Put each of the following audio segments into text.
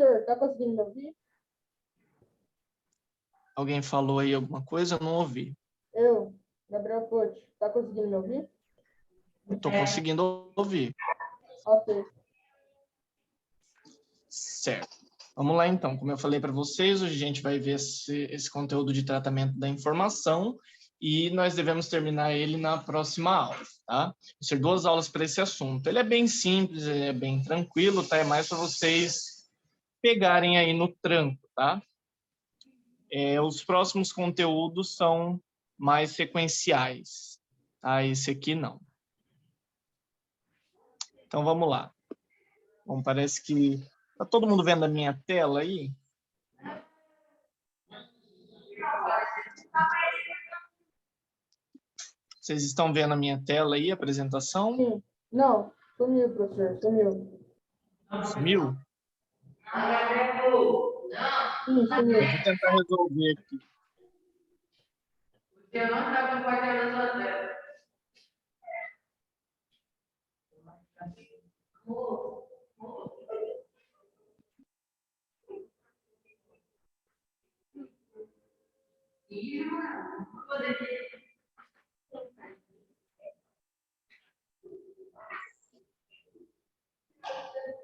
professor, tá conseguindo me ouvir? Alguém falou aí alguma coisa? Eu não ouvi. Eu, Gabriel Coach, tá conseguindo me ouvir? Estou conseguindo ouvir. Ok. Certo. Vamos lá, então. Como eu falei para vocês, hoje a gente vai ver esse conteúdo de tratamento da informação e nós devemos terminar ele na próxima aula, tá? Vão ser 2 aulas para esse assunto. Ele é bem simples, ele é bem tranquilo, tá? É mais para vocês pegarem aí no tranco, tá? Os próximos conteúdos são mais sequenciais, tá? Esse aqui não. Então, vamos lá. Bom, parece que... Tá todo mundo vendo a minha tela aí? Vocês estão vendo a minha tela aí, a apresentação? Sim. Não, sumiu, professor, sumiu. Sumiu? Sim, sumiu. Eu vou tentar resolver aqui. Eu não estava compartilhando a sua tela.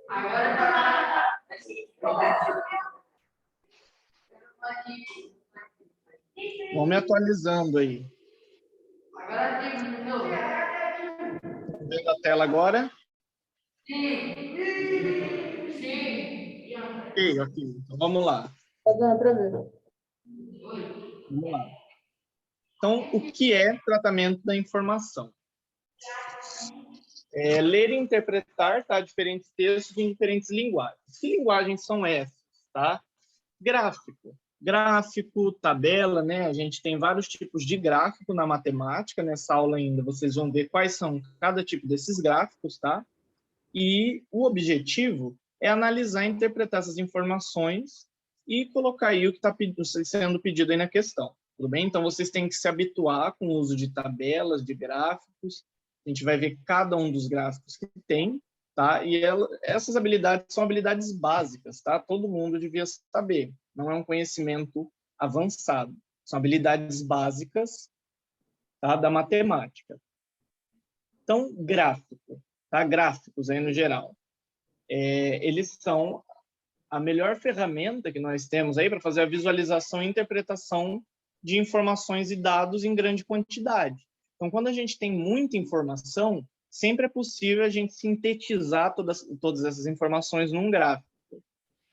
Agora tá. Vão me atualizando aí. Agora sim, de novo. Estão vendo a tela agora? Sim. Sim. Ok. Então, vamos lá. Tá dando pra ver. Vamos lá. Então, o que é tratamento da informação? Ler e interpretar, tá? Diferentes textos em diferentes linguagens. Que linguagens são essas, tá? Gráfico, tabela, né? A gente tem vários tipos de gráfico na matemática. Nessa aula ainda vocês vão ver quais são cada tipo desses gráficos, tá? E o objetivo é analisar e interpretar essas informações e colocar aí o que está sendo pedido aí na questão. Tudo bem? Então, vocês têm que se habituar com o uso de tabelas, de gráficos. A gente vai ver cada um dos gráficos que tem, tá? E essas habilidades são habilidades básicas, tá? Todo mundo devia saber. Não é um conhecimento avançado. São habilidades básicas, tá? Da matemática. Então, gráfico, tá? Gráficos aí no geral. Eles são a melhor ferramenta que nós temos aí para fazer a visualização e interpretação de informações e dados em grande quantidade. Então, quando a gente tem muita informação, sempre é possível a gente sintetizar todas essas informações num gráfico,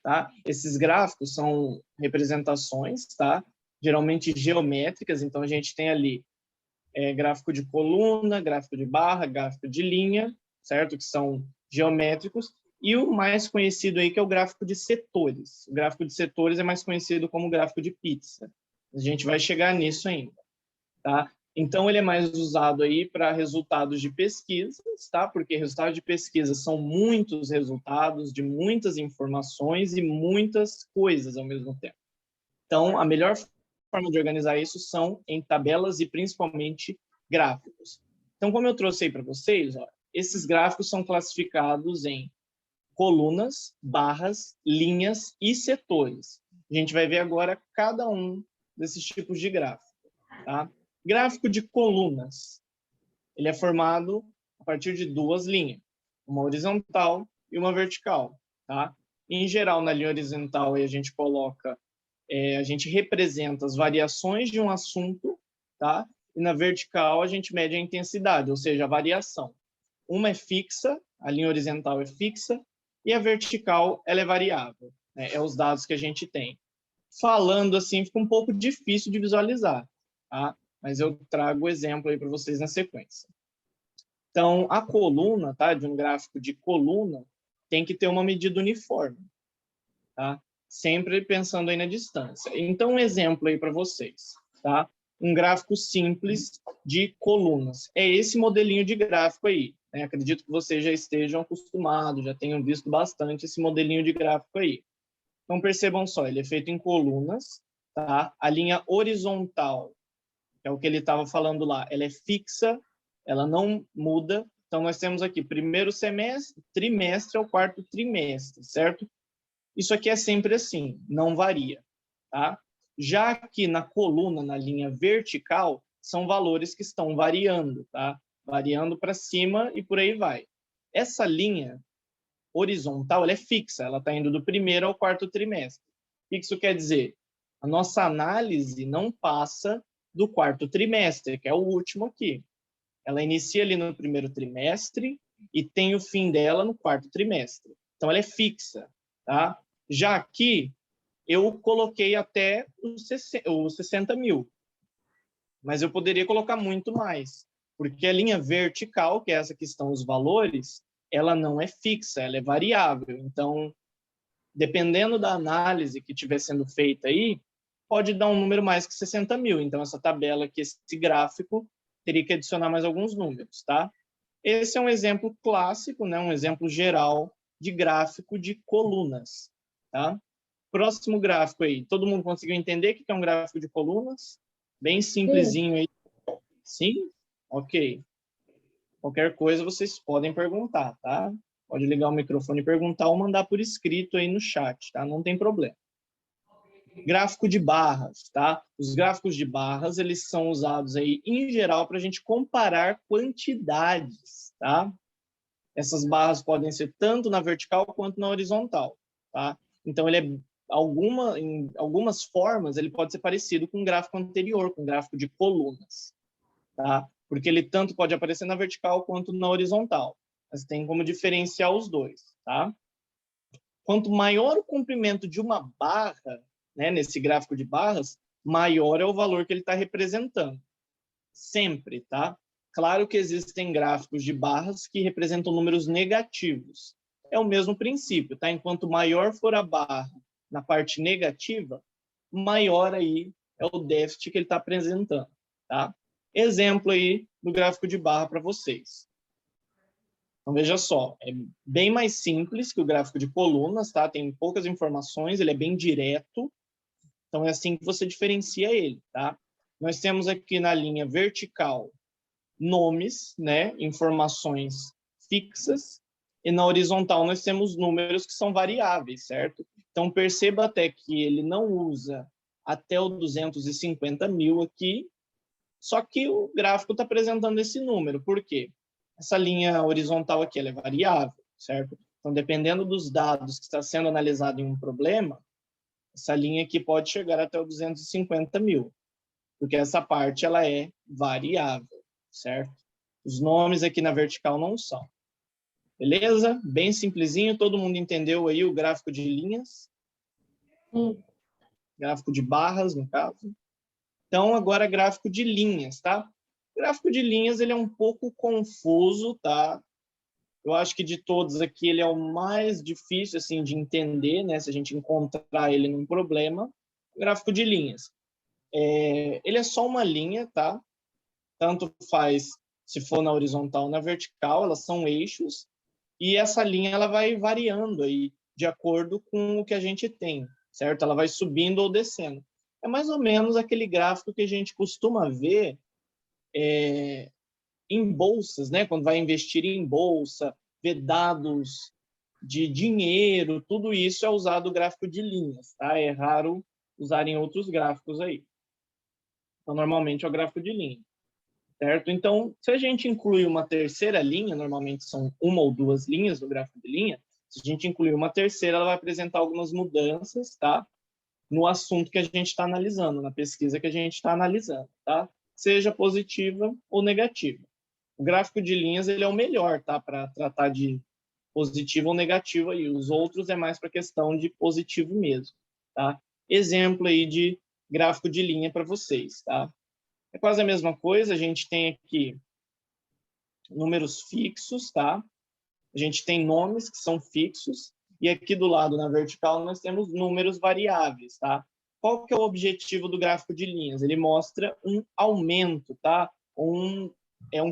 tá? Esses gráficos são representações, tá? Geralmente geométricas, então a gente tem ali gráfico de coluna, gráfico de barra, gráfico de linha, certo? Que são geométricos. E o mais conhecido aí que é o gráfico de setores. O gráfico de setores é mais conhecido como gráfico de pizza. A gente vai chegar nisso ainda, tá? Então, ele é mais usado aí para resultados de pesquisas, tá? Porque resultados de pesquisa são muitos resultados, de muitas informações e muitas coisas ao mesmo tempo. Então, a melhor forma de organizar isso são em tabelas e principalmente gráficos. Então, como eu trouxe aí para vocês, ó, esses gráficos são classificados em colunas, barras, linhas e setores. A gente vai ver agora cada um desses tipos de gráfico, tá? Gráfico de colunas. Ele é formado a partir de 2 linhas, uma horizontal e uma vertical, tá? Em geral, na linha horizontal, a gente coloca, a gente representa as variações de um assunto, tá? E na vertical, a gente mede a intensidade, ou seja, a variação. Uma é fixa, a linha horizontal é fixa, e a vertical ela é variável, né? É os dados que a gente tem. Falando assim, fica um pouco difícil de visualizar, tá? Mas eu trago o exemplo aí para vocês na sequência. Então, a coluna, tá? De um gráfico de coluna, tem que ter uma medida uniforme, tá? Sempre pensando aí na distância. Então, um exemplo aí para vocês, tá? Um gráfico simples de colunas. É esse modelinho de gráfico aí, né? Acredito que vocês já estejam acostumados, já tenham visto bastante esse modelinho de gráfico aí. Então, percebam só, ele é feito em colunas, tá? A linha horizontal, que é o que ele estava falando lá, ela é fixa, ela não muda. Então, nós temos aqui primeiro semestre, trimestre ao quarto trimestre, certo? Isso aqui é sempre assim, não varia, tá? Já que na coluna, na linha vertical, são valores que estão variando, tá? Variando para cima e por aí vai. Essa linha horizontal, ela é fixa, ela está indo do primeiro ao quarto trimestre. O que isso quer dizer? A nossa análise não passa do quarto trimestre, que é o último aqui. Ela inicia ali no primeiro trimestre e tem o fim dela no quarto trimestre. Então, ela é fixa, tá? Já aqui, eu coloquei até os 60 mil, mas eu poderia colocar muito mais, porque a linha vertical, que é essa que estão os valores, ela não é fixa, ela é variável. Então, dependendo da análise que estiver sendo feita aí, pode dar um número mais que 60 mil. Então, essa tabela aqui, esse gráfico, teria que adicionar mais alguns números, tá? Esse é um exemplo clássico, né? Um exemplo geral de gráfico de colunas, tá? Próximo gráfico aí. Todo mundo conseguiu entender o que é um gráfico de colunas? Bem simplesinho aí. Sim? Ok. Qualquer coisa vocês podem perguntar, tá? Pode ligar o microfone e perguntar ou mandar por escrito aí no chat, tá? Não tem problema. Gráfico de barras, tá? Os gráficos de barras, eles são usados aí, em geral, para a gente comparar quantidades, tá? Essas barras podem ser tanto na vertical quanto na horizontal, tá? Então, ele é em algumas formas, ele pode ser parecido com o gráfico anterior, com o gráfico de colunas, tá? Porque ele tanto pode aparecer na vertical quanto na horizontal. Mas tem como diferenciar os dois, tá? Quanto maior o comprimento de uma barra, né, nesse gráfico de barras, maior é o valor que ele está representando. Sempre, tá? Claro que existem gráficos de barras que representam números negativos. É o mesmo princípio, tá? Enquanto maior for a barra na parte negativa, maior aí é o déficit que ele está apresentando, tá? Exemplo aí do gráfico de barra para vocês. Então, veja só, é bem mais simples que o gráfico de colunas, tá? Tem poucas informações, ele é bem direto. Então, é assim que você diferencia ele, tá? Nós temos aqui na linha vertical nomes, né? Informações fixas. E na horizontal nós temos números que são variáveis, certo? Então, perceba até que ele não usa até o 250 mil aqui, só que o gráfico está apresentando esse número. Por quê? Essa linha horizontal aqui ela é variável, certo? Então, dependendo dos dados que está sendo analisado em um problema, essa linha aqui pode chegar até o 250 mil, porque essa parte ela é variável, certo? Os nomes aqui na vertical não são. Beleza? Bem simplesinho, todo mundo entendeu aí o gráfico de linhas? Sim. Gráfico de barras, no caso. Então, agora gráfico de linhas, tá? O gráfico de linhas, ele é um pouco confuso, tá? Eu acho que de todos aqui, ele é o mais difícil, assim, de entender, né? Se a gente encontrar ele num problema. O gráfico de linhas. Ele é só uma linha, tá? Tanto faz se for na horizontal ou na vertical, elas são eixos. E essa linha, ela vai variando aí, de acordo com o que a gente tem, certo? Ela vai subindo ou descendo. É mais ou menos aquele gráfico que a gente costuma ver em bolsas, né? Quando vai investir em bolsa, ver dados de dinheiro, tudo isso é usado o gráfico de linhas, tá? É raro usarem outros gráficos aí. Então, normalmente é o gráfico de linha, certo? Então, se a gente inclui uma terceira linha, normalmente são uma ou duas linhas do gráfico de linha, se a gente incluir uma terceira, ela vai apresentar algumas mudanças, tá? No assunto que a gente está analisando, na pesquisa que a gente está analisando, tá? Seja positiva ou negativa. O gráfico de linhas, ele é o melhor, tá? Para tratar de positivo ou negativo aí. Os outros é mais para questão de positivo mesmo, tá? Exemplo aí de gráfico de linha para vocês, tá? É quase a mesma coisa, a gente tem aqui números fixos, tá? A gente tem nomes que são fixos, e aqui do lado, na vertical, nós temos números variáveis, tá? Qual que é o objetivo do gráfico de linhas? Ele mostra um aumento, tá? Um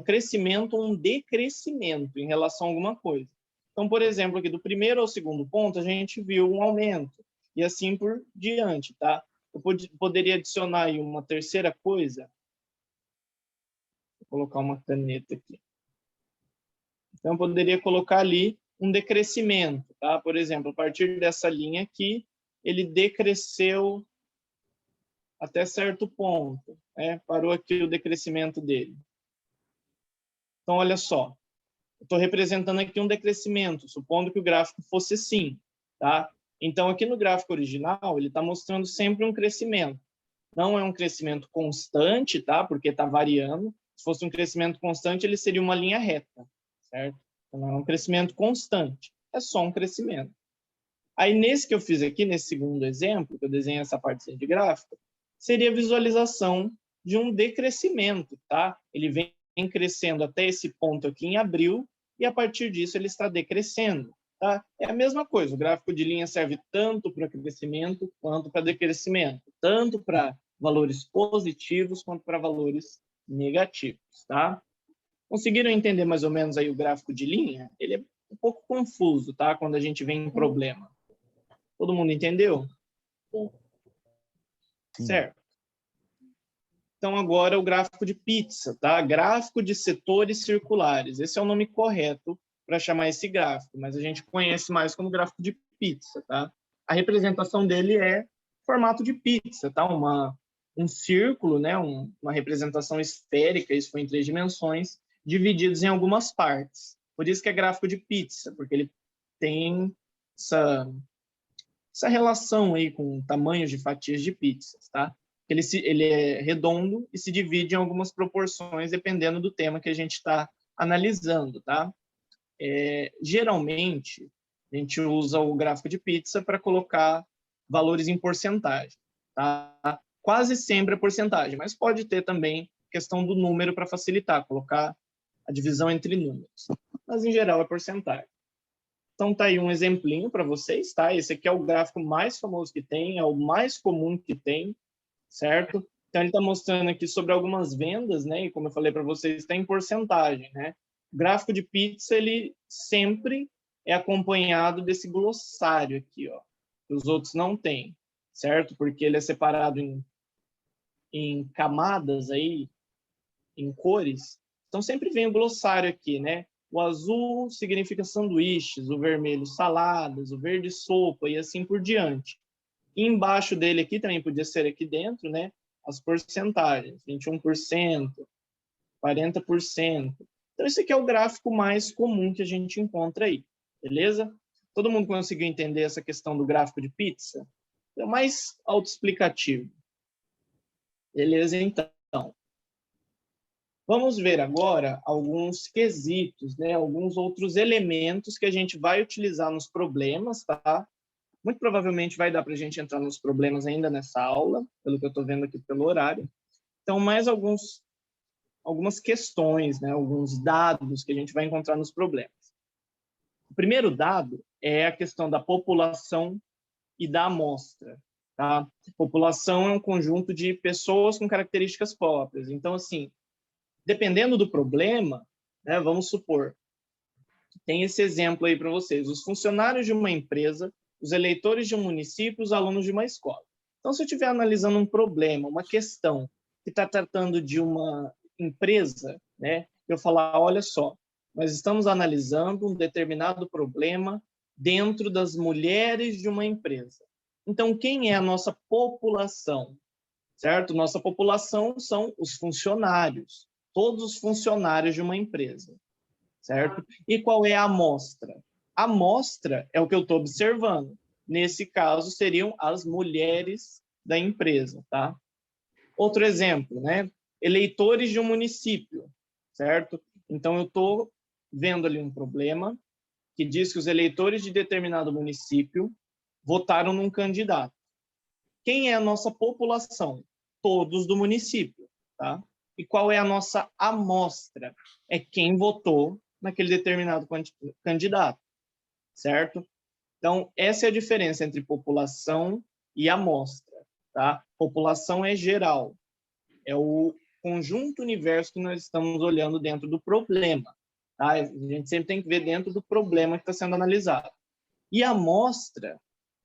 crescimento ou um decrescimento em relação a alguma coisa. Então, por exemplo, aqui do primeiro ao segundo ponto, a gente viu um aumento, e assim por diante, tá? Eu poderia adicionar aí uma terceira coisa. Vou colocar uma caneta aqui. Então, eu poderia colocar ali um decrescimento, tá? Por exemplo, a partir dessa linha aqui, ele decresceu até certo ponto, né? Parou aqui o decrescimento dele. Então, olha só, eu estou representando aqui um decrescimento, supondo que o gráfico fosse assim, tá? Então, aqui no gráfico original, ele está mostrando sempre um crescimento. Não é um crescimento constante, tá? Porque está variando. Se fosse um crescimento constante, ele seria uma linha reta, certo? Então, não é um crescimento constante, é só um crescimento. Aí, nesse que eu fiz aqui, nesse segundo exemplo, que eu desenhei essa parte de gráfico, seria a visualização de um decrescimento, tá? Ele vem crescendo até esse ponto aqui em abril, e a partir disso ele está decrescendo, tá? É a mesma coisa, o gráfico de linha serve tanto para crescimento quanto para decrescimento, tanto para valores positivos quanto para valores negativos, tá? Conseguiram entender mais ou menos aí o gráfico de linha? Ele é um pouco confuso, tá? Quando a gente vem em problema. Todo mundo entendeu? Sim. Certo. Então, agora o gráfico de pizza, tá? Gráfico de setores circulares. Esse é o nome correto para chamar esse gráfico, mas a gente conhece mais como gráfico de pizza, tá? A representação dele é formato de pizza, tá? Um círculo, né? Uma representação esférica, isso foi em 3 dimensões, divididos em algumas partes. Por isso que é gráfico de pizza, porque ele tem essa relação aí com tamanhos de fatias de pizzas, tá? Ele é redondo e se divide em algumas proporções dependendo do tema que a gente está analisando, tá? Geralmente, a gente usa o gráfico de pizza para colocar valores em porcentagem, tá? Quase sempre é porcentagem, mas pode ter também questão do número para facilitar, colocar a divisão entre números. Mas, em geral, é porcentagem. Então, tá aí um exemplinho para vocês, tá? Esse aqui é o gráfico mais famoso que tem, é o mais comum que tem, certo? Então, ele está mostrando aqui sobre algumas vendas, né? E como eu falei para vocês, está em porcentagem, né? O gráfico de pizza, ele sempre é acompanhado desse glossário aqui, ó, que os outros não têm, certo? Porque ele é separado em camadas aí, em cores. Então, sempre vem o glossário aqui, né? O azul significa sanduíches, o vermelho saladas, o verde sopa e assim por diante. E embaixo dele aqui, também podia ser aqui dentro, né? As porcentagens, 21%, 40%. Então, esse aqui é o gráfico mais comum que a gente encontra aí, beleza? Todo mundo conseguiu entender essa questão do gráfico de pizza? É o mais autoexplicativo. Beleza, então. Vamos ver agora alguns quesitos, né? Alguns outros elementos que a gente vai utilizar nos problemas, tá? Muito provavelmente vai dar para a gente entrar nos problemas ainda nessa aula, pelo que eu estou vendo aqui pelo horário. Então, mais algumas questões, né? Alguns dados que a gente vai encontrar nos problemas. O primeiro dado é a questão da população e da amostra. Tá? População é um conjunto de pessoas com características próprias. Então, assim, dependendo do problema, né, vamos supor, tem esse exemplo aí para vocês, os funcionários de uma empresa, os eleitores de um município, os alunos de uma escola. Então, se eu estiver analisando um problema, uma questão que está tratando de uma empresa, né, eu falar, olha só, nós estamos analisando um determinado problema dentro das mulheres de uma empresa. Então, quem é a nossa população? Certo? Nossa população são os funcionários, todos os funcionários de uma empresa, certo? E qual é a amostra? A amostra é o que eu estou observando. Nesse caso, seriam as mulheres da empresa, tá? Outro exemplo, né? Eleitores de um município, certo? Então, eu estou vendo ali um problema que diz que os eleitores de determinado município votaram num candidato. Quem é a nossa população? Todos do município, tá? E qual é a nossa amostra? É quem votou naquele determinado candidato, certo? Então, essa é a diferença entre população e amostra, tá? População é geral, é o conjunto universo que nós estamos olhando dentro do problema, tá? A gente sempre tem que ver dentro do problema que está sendo analisado. E a amostra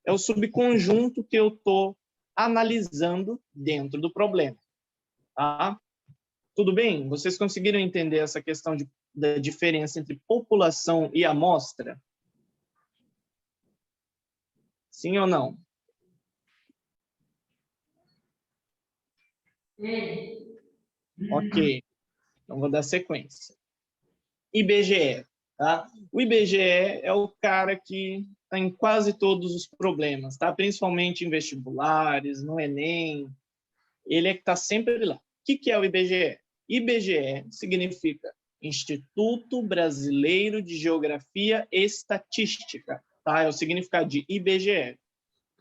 é o subconjunto que eu estou analisando dentro do problema, tá? Tudo bem? Vocês conseguiram entender essa questão da diferença entre população e amostra? Sim ou não? Sim. Ok. Então, vou dar sequência. IBGE, tá? O IBGE é o cara que está em quase todos os problemas, tá? Principalmente em vestibulares, no Enem. Ele é que está sempre lá. O que é o IBGE? IBGE significa Instituto Brasileiro de Geografia e Estatística, tá? É o significado de IBGE,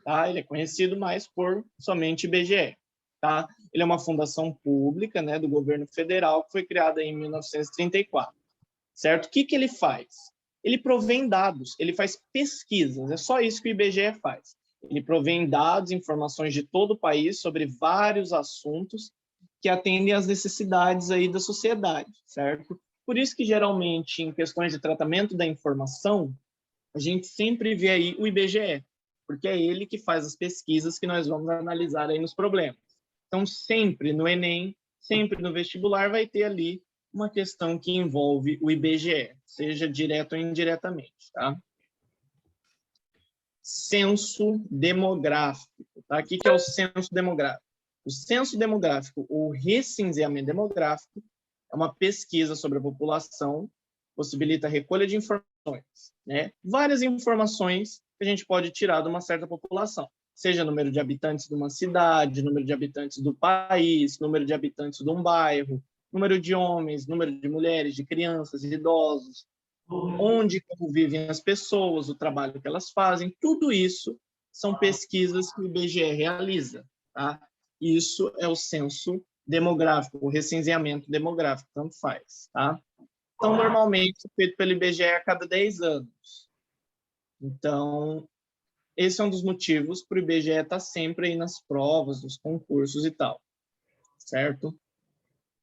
tá? Ele é conhecido mais por somente IBGE, tá? Ele é uma fundação pública, né, do governo federal que foi criada em 1934, certo? O que ele faz? Ele provém dados, ele faz pesquisas, é só isso que o IBGE faz. Ele provém dados, informações de todo o país sobre vários assuntos que atendem às necessidades aí da sociedade, certo? Por isso que, geralmente, em questões de tratamento da informação, a gente sempre vê aí o IBGE, porque é ele que faz as pesquisas que nós vamos analisar aí nos problemas. Então, sempre no Enem, sempre no vestibular, vai ter ali uma questão que envolve o IBGE, seja direto ou indiretamente, tá? Censo demográfico, tá? O que é o censo demográfico? O censo demográfico, ou recenseamento demográfico, é uma pesquisa sobre a população, possibilita a recolha de informações, né? Várias informações que a gente pode tirar de uma certa população, seja número de habitantes de uma cidade, número de habitantes do país, número de habitantes de um bairro, número de homens, número de mulheres, de crianças, de idosos, onde vivem as pessoas, o trabalho que elas fazem, tudo isso são pesquisas que o IBGE realiza, tá? Isso é o censo demográfico, o recenseamento demográfico, tanto faz, tá? Então, normalmente, é feito pelo IBGE a cada 10 anos. Então, esse é um dos motivos para o IBGE estar sempre aí nas provas, nos concursos e tal, certo?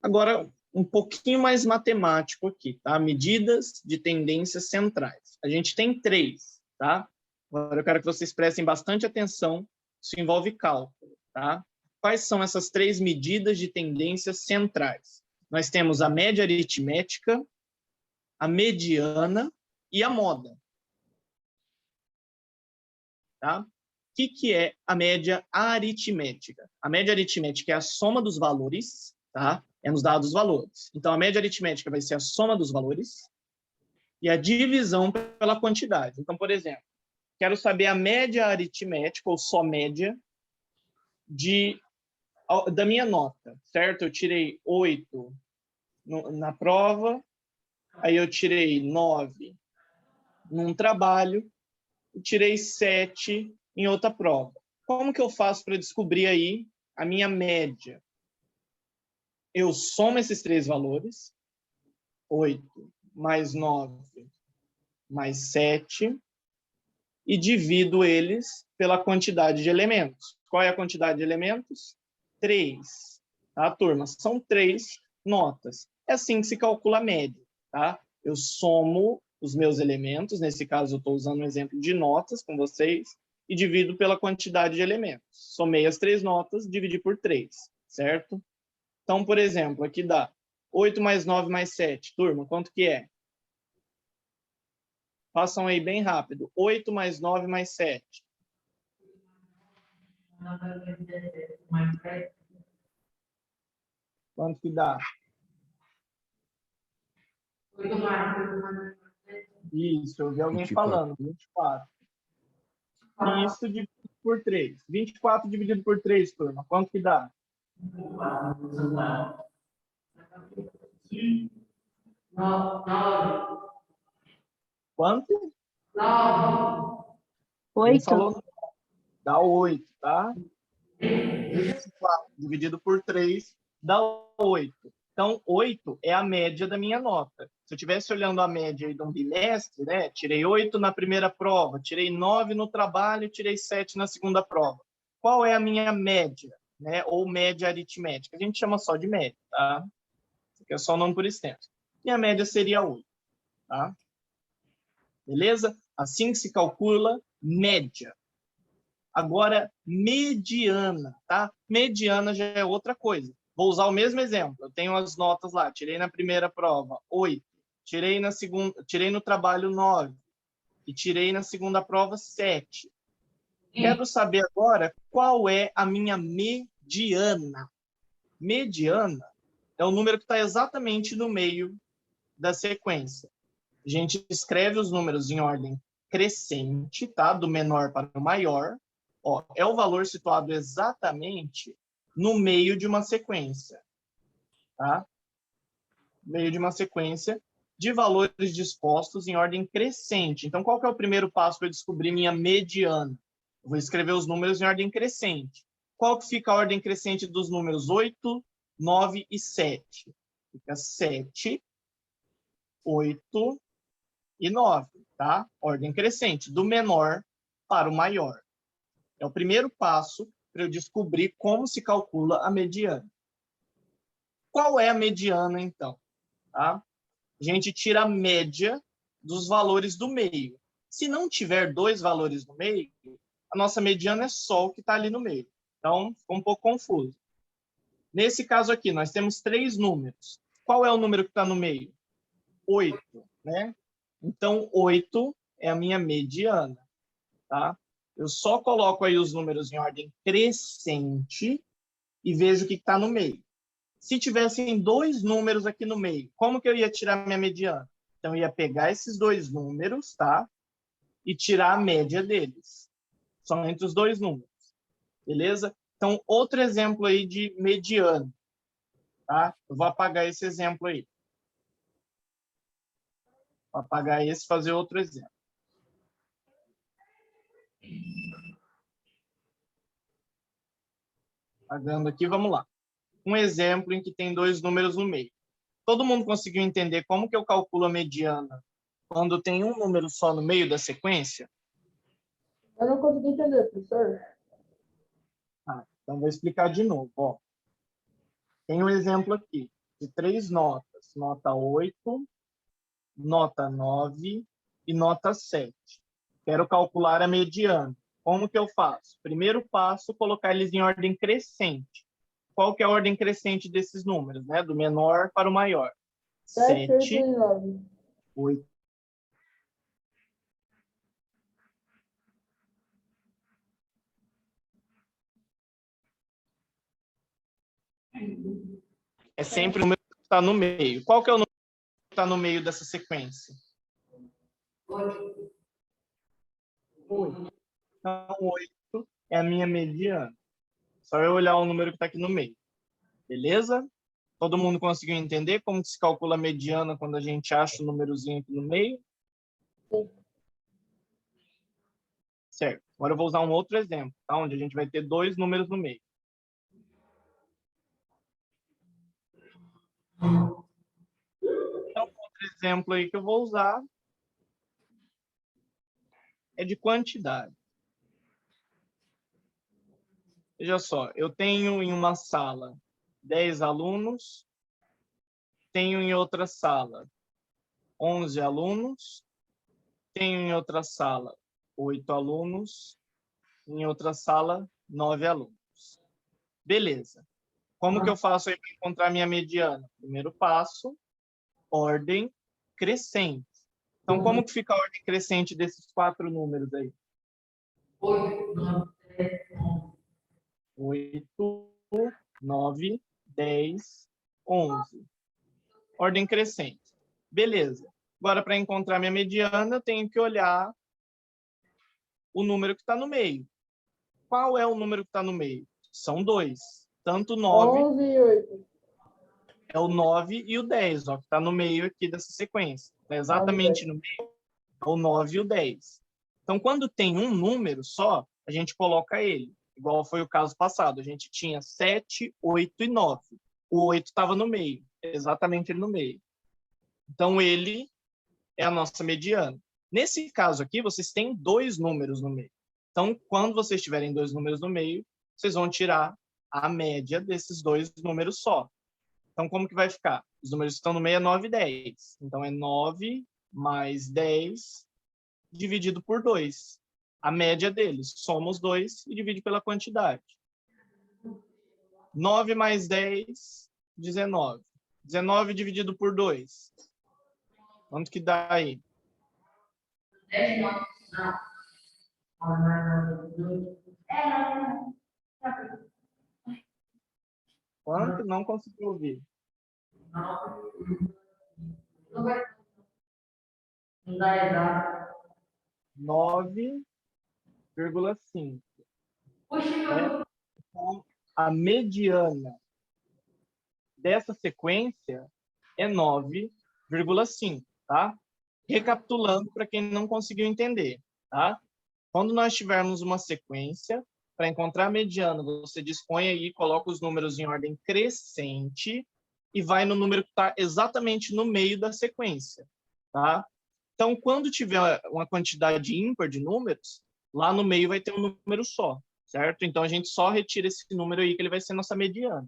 Agora, um pouquinho mais matemático aqui, tá? Medidas de tendências centrais. A gente tem 3, tá? Agora eu quero que vocês prestem bastante atenção, isso envolve cálculo, tá? Quais são essas 3 medidas de tendências centrais? Nós temos a média aritmética, a mediana e a moda, tá? O que é a média aritmética? A média aritmética é a soma dos valores, tá? É nos dados valores. Então, a média aritmética vai ser a soma dos valores e a divisão pela quantidade. Então, por exemplo, quero saber a média aritmética, ou só média, da minha nota, certo? Eu tirei 8 na prova, aí eu tirei 9 num trabalho, e tirei 7 em outra prova. Como que eu faço para descobrir aí a minha média? Eu somo esses 3 valores, 8 mais 9 mais 7, e divido eles pela quantidade de elementos. Qual é a quantidade de elementos? 3. Tá, turma? São 3 notas. É assim que se calcula a média. Tá? Eu somo os meus elementos, nesse caso eu estou usando um exemplo de notas com vocês, e divido pela quantidade de elementos. Somei as 3 notas, dividi por 3, certo? Então, por exemplo, aqui dá 8 mais 9 mais 7. Turma, quanto que é? Façam aí bem rápido. 8 mais 9 mais 7. Quanto que dá? 8 mais. Isso, eu vi alguém 24. falando. 24. E isso dividido por 3. 24 dividido por 3, turma. Quanto que dá? 9. Quanto? 9. Quem 8. falou? Dá 8, tá? 24 dividido por 3 dá 8. Então, 8 é a média da minha nota. Se eu estivesse olhando a média aí de um bimestre, né? Tirei 8 na primeira prova, tirei 9 no trabalho, tirei 7 na segunda prova. Qual é a minha média, né? Ou média aritmética? A gente chama só de média, tá? Isso aqui é só o nome por extenso. E a média seria 8, tá? Beleza? Assim que se calcula média. Agora, mediana, tá? Mediana já é outra coisa. Vou usar o mesmo exemplo. Eu tenho as notas lá. Tirei na primeira prova 8. Tirei na segunda, tirei no trabalho 9. E tirei na segunda prova 7. Quero saber agora qual é a minha mediana. Mediana é o número que está exatamente no meio da sequência. A gente escreve os números em ordem crescente, tá? Do menor para o maior. Ó, é o valor situado exatamente no meio de uma sequência, tá? Meio de uma sequência de valores dispostos em ordem crescente. Então, qual que é o primeiro passo para eu descobrir minha mediana? Eu vou escrever os números em ordem crescente. Qual que fica a ordem crescente dos números 8, 9 e 7? Fica 7, 8 e 9, tá? Ordem crescente, do menor para o maior. É o primeiro passo para eu descobrir como se calcula a mediana. Qual é a mediana, então? Tá? A gente tira a média dos valores do meio. Se não tiver dois valores no meio, a nossa mediana é só o que está ali no meio. Então, ficou um pouco confuso. Nesse caso aqui, nós temos 3 números. Qual é o número que está no meio? 8, né? Então, 8 é a minha mediana, tá? Eu só coloco aí os números em ordem crescente e vejo o que está no meio. Se tivessem 2 números aqui no meio, como que eu ia tirar minha mediana? Então, eu ia pegar esses 2 números, tá? E tirar a média deles. São entre os 2 números. Beleza? Então, outro exemplo aí de mediana, tá? Eu vou apagar esse exemplo aí. Vou apagar esse e fazer outro exemplo. Apagando aqui, vamos lá. Um exemplo em que tem 2 números no meio. Todo mundo conseguiu entender como que eu calculo a mediana quando tem um número só no meio da sequência? Eu não consegui entender, professor. Então, vou explicar de novo. Ó. Tem um exemplo aqui de 3 notas. Nota 8, nota 9 e nota 7. Quero calcular a mediana. Como que eu faço? Primeiro passo, colocar eles em ordem crescente. Qual que é a ordem crescente desses números? Né? Do menor para o maior. 7, 8 7, e 9. 8. É sempre o número que está no meio. Qual que é o número que está no meio dessa sequência? 8. Então, 8 é a minha mediana. Só eu olhar o número que está aqui no meio. Beleza? Todo mundo conseguiu entender como se calcula a mediana quando a gente acha o númerozinho aqui no meio? Sim. Certo. Agora eu vou usar um outro exemplo, tá? Onde a gente vai ter 2 números no meio. Então, outro exemplo aí que eu vou usar é de quantidade. Veja só, eu tenho em uma sala 10 alunos, tenho em outra sala 11 alunos, tenho em outra sala 8 alunos, em outra sala 9 alunos. Beleza. Como que eu faço aí para encontrar minha mediana? Primeiro passo, ordem crescente. Então, como que fica a ordem crescente desses 4 números aí? 8, 9, 10, 11. Ordem crescente. Beleza. Agora, para encontrar minha mediana, eu tenho que olhar o número que está no meio. Qual é o número que está no meio? São 2. Tanto 9 11 e 8. é o 9 e o 10, ó, que está no meio aqui dessa sequência. Está exatamente no meio, é o 9 e o 10. Então, quando tem um número só, a gente coloca ele. Igual foi o caso passado. A gente tinha 7, 8 e 9. O 8 estava no meio, exatamente ele no meio. Então, ele é a nossa mediana. Nesse caso aqui, vocês têm 2 números no meio. Então, quando vocês tiverem 2 números no meio, vocês vão tirar a média desses 2 números só. Então, como que vai ficar? Os números que estão no meio é 9 e 10. Então, é 9 mais 10 dividido por 2. A média deles, soma os 2 e divide pela quantidade. 9 mais 10, 19. 19 dividido por 2. Quanto que dá aí? Quanto? Não consegui ouvir. Não vai. Não dá exato. 9,5. Puxa, Né? Então, a mediana dessa sequência é 9,5, tá? Recapitulando para quem não conseguiu entender, tá? Quando nós tivermos uma sequência, para encontrar a mediana, você dispõe aí, coloca os números em ordem crescente e vai no número que está exatamente no meio da sequência, tá? Então, quando tiver uma quantidade ímpar de números, lá no meio vai ter um número só, certo? Então, a gente só retira esse número aí, que ele vai ser nossa mediana.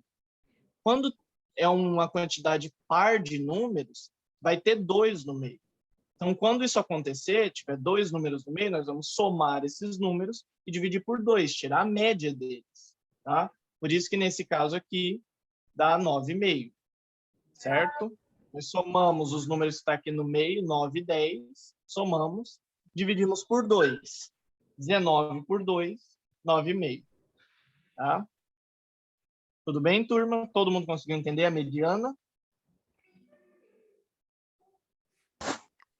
Quando é uma quantidade par de números, vai ter 2 no meio. Então, quando isso acontecer, tiver 2 números no meio, nós vamos somar esses números e dividir por 2, tirar a média deles, tá? Por isso que, nesse caso aqui, dá 9,5, certo? Nós somamos os números que estão aqui no meio, 9 e 10, somamos, dividimos por 2. 19 por 2, 9,5, tá? Tudo bem, turma? Todo mundo conseguiu entender a mediana?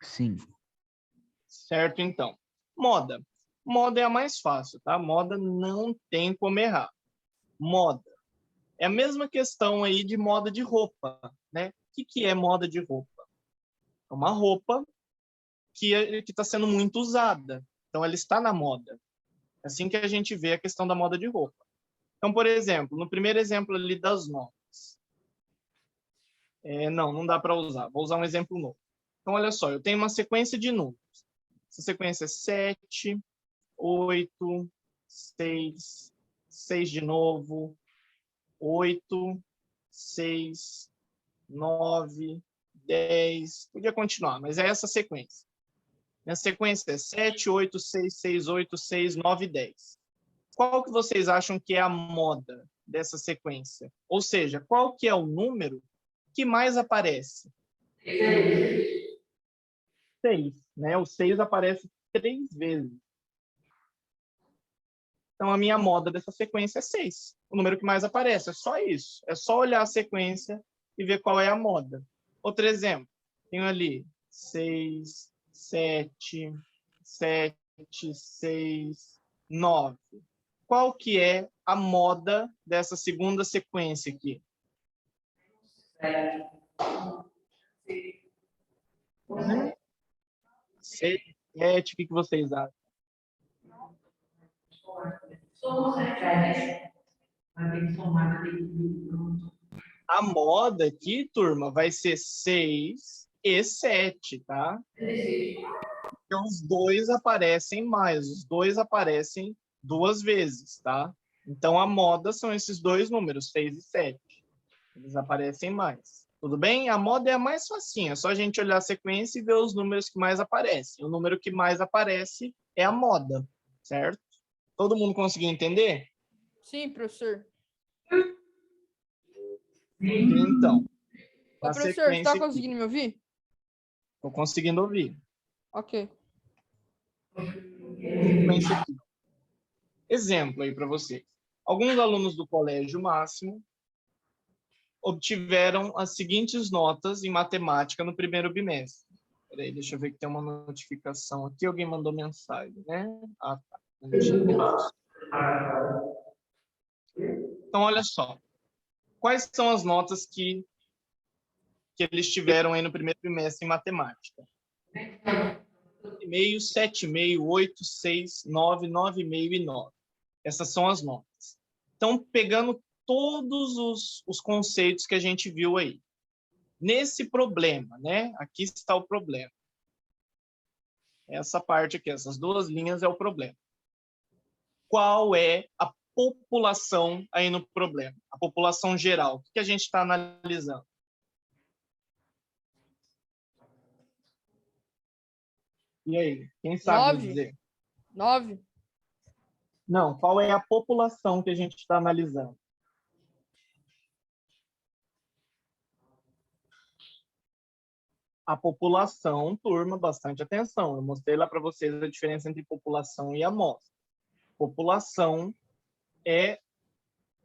Sim. Certo, então. Moda. Moda é a mais fácil, tá? Moda não tem como errar. Moda. É a mesma questão aí de moda de roupa, né? O que é moda de roupa? É uma roupa que está sendo muito usada. Então, ela está na moda. É assim que a gente vê a questão da moda de roupa. Então, por exemplo, no primeiro exemplo ali das notas. Não dá para usar. Vou usar um exemplo novo. Então, olha só, eu tenho uma sequência de números. Essa sequência é 7, 8, 6, 6 de novo, 8, 6, 9, 10. Podia continuar, mas é essa sequência. Minha sequência é 7, 8, 6, 6, 8, 6, 9, 10. Qual que vocês acham que é a moda dessa sequência? Ou seja, qual que é o número que mais aparece? 6, né? O 6 aparece 3 vezes. Então, a minha moda dessa sequência é 6. O número que mais aparece, é só isso. É só olhar a sequência e ver qual é a moda. Outro exemplo, tenho ali 6, 7, 7, 6, 9. Qual que é a moda dessa segunda sequência aqui? 6, 7, o que vocês acham? Somos 7. Vai ter que somar, vai ter que... A moda aqui, turma, vai ser 6 e 7, tá? Então, os dois aparecem mais, os dois aparecem 2 vezes, tá? Então, a moda são esses 2 números, 6 e 7. Eles aparecem mais. Tudo bem? A moda é a mais facinha, é só a gente olhar a sequência e ver os números que mais aparecem. O número que mais aparece é a moda, certo? Todo mundo conseguiu entender? Sim, professor. Então, Ô, na professor, você tá sequência, conseguindo me ouvir? estou conseguindo ouvir. Ok. Sequência aqui. Exemplo aí para vocês. Alguns alunos do Colégio Máximo obtiveram as seguintes notas em matemática no primeiro bimestre. Peraí, deixa eu ver que tem uma notificação aqui. Alguém mandou mensagem, né? Ah, tá. Então, olha só. Quais são as notas que eles tiveram aí no primeiro bimestre em matemática? 6,5, 7,5, 8, 6, 9, 9,5 e 9. Essas são as notas. Então, pegando todos os conceitos que a gente viu aí. Nesse problema, né? Aqui está o problema. Essa parte aqui, essas 2 linhas é o problema. Qual é a população aí no problema? A população geral. O que a gente está analisando? E aí, quem sabe me 9. dizer? 9. Não, qual é a população que a gente está analisando? A população, turma, bastante atenção. Eu mostrei lá para vocês a diferença entre população e amostra. População é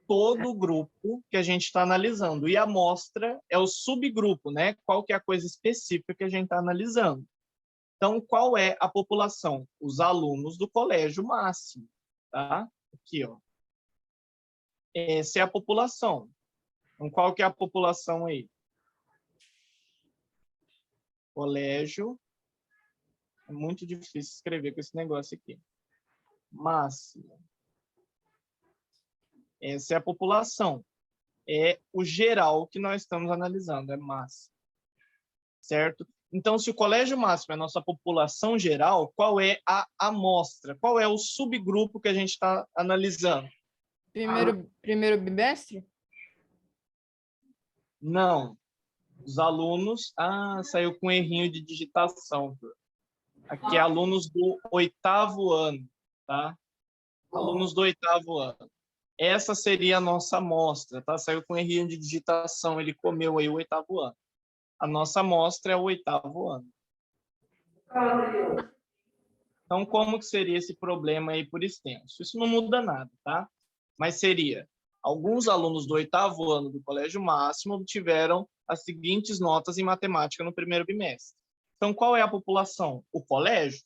todo o grupo que a gente está analisando. E a amostra é o subgrupo, né? Qual que é a coisa específica que a gente está analisando. Então, qual é a população? Os alunos do colégio máximo, tá? Aqui, ó. Essa é a população. Então, qual que é a população aí? Colégio. É muito difícil escrever com esse negócio aqui. Máximo. Essa é a população. É o geral que nós estamos analisando, é máximo. Certo? Então, se o colégio máximo é a nossa população geral, qual é a amostra? Qual é o subgrupo que a gente está analisando? Primeiro bimestre? Não. Os alunos... Ah, saiu com um errinho de digitação. Aqui é alunos do 8º ano, tá? Alunos do 8º ano. Essa seria a nossa amostra, tá? Saiu com errinho de digitação, ele comeu aí o 8º ano. A nossa amostra é o 8º ano. Então, como que seria esse problema aí por extenso? Isso não muda nada, tá? Mas seria, alguns alunos do 8º ano do colégio máximo obtiveram as seguintes notas em matemática no primeiro bimestre. Então, qual é a população? O colégio?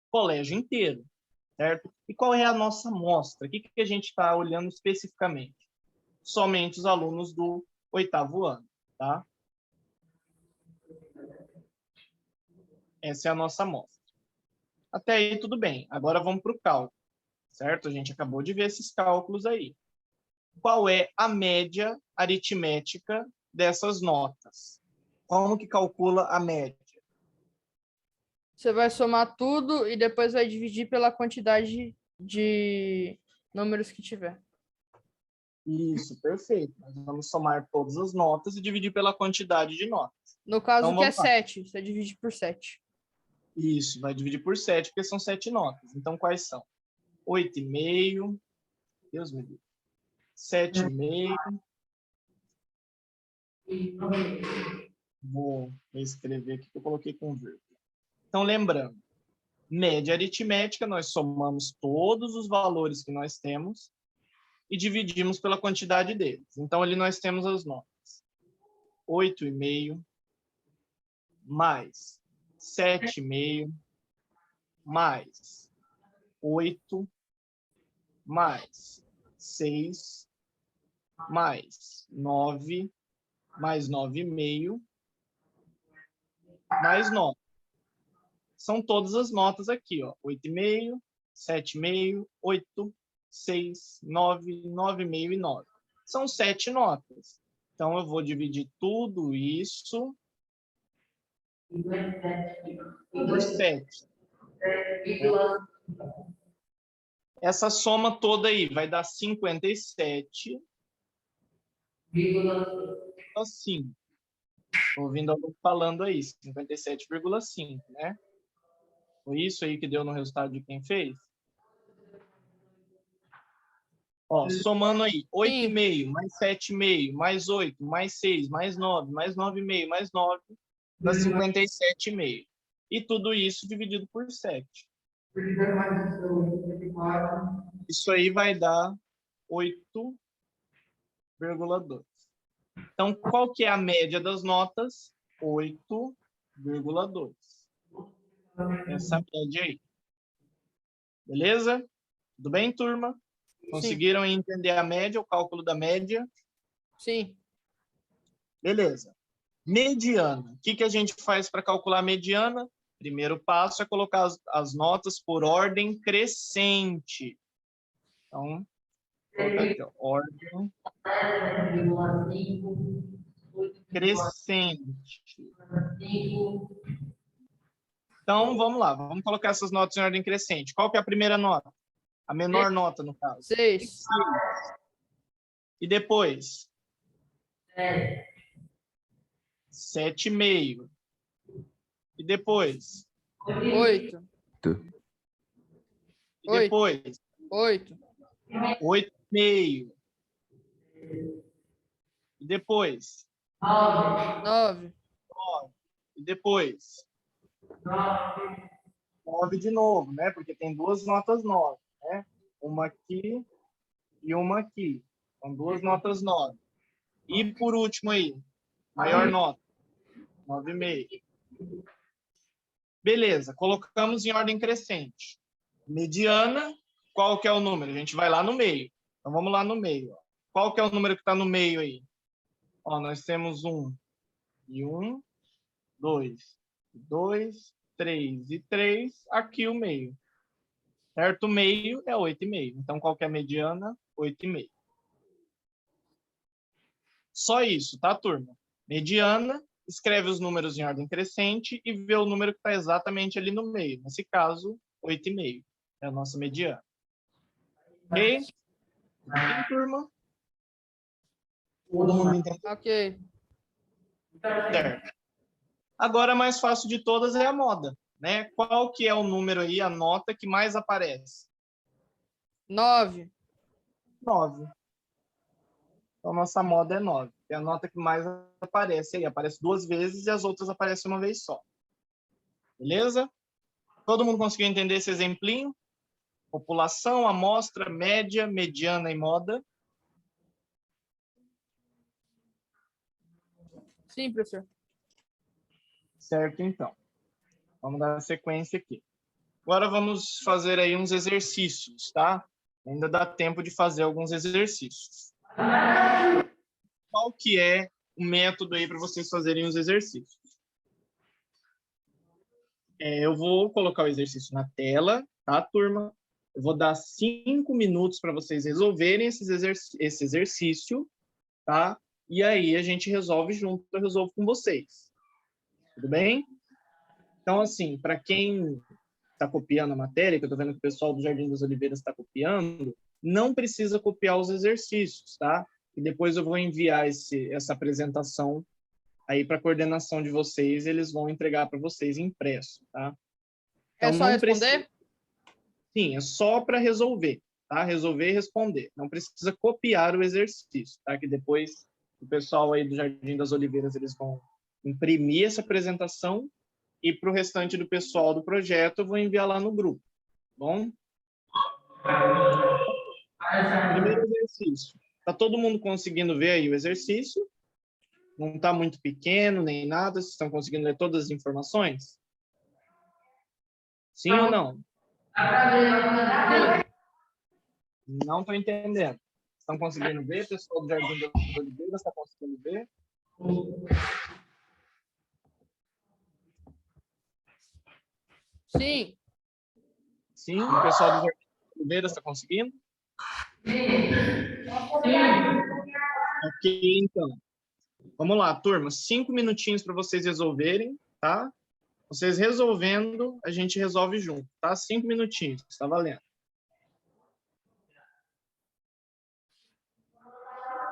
O colégio inteiro, certo? E qual é a nossa amostra? O que a gente está olhando especificamente? Somente os alunos do 8º ano, tá? Essa é a nossa amostra. Até aí, tudo bem. Agora vamos para o cálculo, certo? A gente acabou de ver esses cálculos aí. Qual é a média aritmética dessas notas? Como que calcula a média? Você vai somar tudo e depois vai dividir pela quantidade de números que tiver. Isso, perfeito. Nós vamos somar todas as notas e dividir pela quantidade de notas. No caso, Então, que é vamos lá. 7, você divide por 7. Isso, vai dividir por 7, porque são 7 notas. Então, quais são? 8,5. Deus me livre. 7,5. Vou escrever aqui que eu coloquei com vírgula. Então, lembrando, média aritmética, nós somamos todos os valores que nós temos e dividimos pela quantidade deles. Então, ali nós temos as notas. 8,5 mais 7,5 mais 8 mais 6 mais 9 mais 9,5 mais 9. São todas as notas aqui, ó. 8,5, 7,5, 8, 6, 9, 9,5 e 9. São 7 notas. Então, eu vou dividir tudo isso por 7. Essa soma toda aí vai dar 57,5. Estou ouvindo alguém falando aí, 57,5, né? Foi isso aí que deu no resultado de quem fez? Ó, somando aí, 8,5 mais 7,5 mais 8 mais 6 mais 9 mais 9,5 mais 9 dá 57,5. E tudo isso dividido por 7. Isso aí vai dar 8,2. Então, qual que é a média das notas? 8,2. Essa média aí. Beleza? Tudo bem, turma? Conseguiram entender a média, o cálculo da média? Sim. Beleza. Mediana. O que a gente faz para calcular a mediana? Primeiro passo é colocar as notas por ordem crescente. Então, vou colocar aqui, ó, ordem crescente. Então, vamos lá. Vamos colocar essas notas em ordem crescente. Qual que é a primeira nota? A menor nota, no caso. 6. E depois? 7,5. E depois? 8. E depois? 8. 8,5. E depois? 9. E depois? 9 de novo, né? Porque tem duas notas 9, né? Uma aqui e uma aqui. São duas notas 9. E por último aí, maior nota, 9,5. Beleza, colocamos em ordem crescente. Mediana, qual que é o número? A gente vai lá no meio. Então vamos lá no meio. Qual que é o número que está no meio aí? Ó, nós temos 1 e 1, 2 e 2, 3 e 3, aqui o meio. Certo? O meio é 8,5. Então qual que é a mediana? 8,5. Só isso, tá, turma? Mediana, escreve os números em ordem crescente e vê o número que está exatamente ali no meio. Nesse caso, 8,5. É a nossa mediana. Ok? Sim, turma? Todo mundo entendeu? Ok. Certo. Agora, a mais fácil de todas é a moda, né? Qual que é o número aí, a nota que mais aparece? 9. 9. Então, nossa moda é 9. É a nota que mais aparece aí. Aparece duas vezes e as outras aparecem uma vez só. Beleza? Todo mundo conseguiu entender esse exemplinho? População, amostra, média, mediana e moda. Sim, professor. Certo, então. Vamos dar sequência aqui. Agora vamos fazer aí uns exercícios, tá? Ainda dá tempo de fazer alguns exercícios. Qual que é o método aí para vocês fazerem os exercícios? Eu vou colocar o exercício na tela, tá, turma? Eu vou dar 5 minutos para vocês resolverem esse exercício, tá? E aí a gente resolve junto, eu resolvo com vocês. Tudo bem? Então, assim, para quem está copiando a matéria, que eu estou vendo que o pessoal do Jardim das Oliveiras está copiando, não precisa copiar os exercícios, tá? E depois eu vou enviar essa apresentação aí para a coordenação de vocês, eles vão entregar para vocês impresso, tá? Então, É só não responder? precisa... Sim, é só para resolver, tá? Resolver e responder. Não precisa copiar o exercício, tá? Que depois o pessoal aí do Jardim das Oliveiras, eles vão imprimir essa apresentação e para o restante do pessoal do projeto eu vou enviar lá no grupo, tá bom? Primeiro exercício. Tá todo mundo conseguindo ver aí o exercício? Não está muito pequeno nem nada? Vocês estão conseguindo ler todas as informações? Sim ou não? Não estou entendendo. Estão conseguindo ver? O pessoal do Jardim das Oliveiras está conseguindo ver? Sim. Sim? O pessoal do Jardim das Oliveiras está conseguindo? Ok, então. Vamos lá, turma. 5 minutinhos para vocês resolverem, tá? Vocês resolvendo, a gente resolve junto, tá? 5 minutinhos, tá valendo.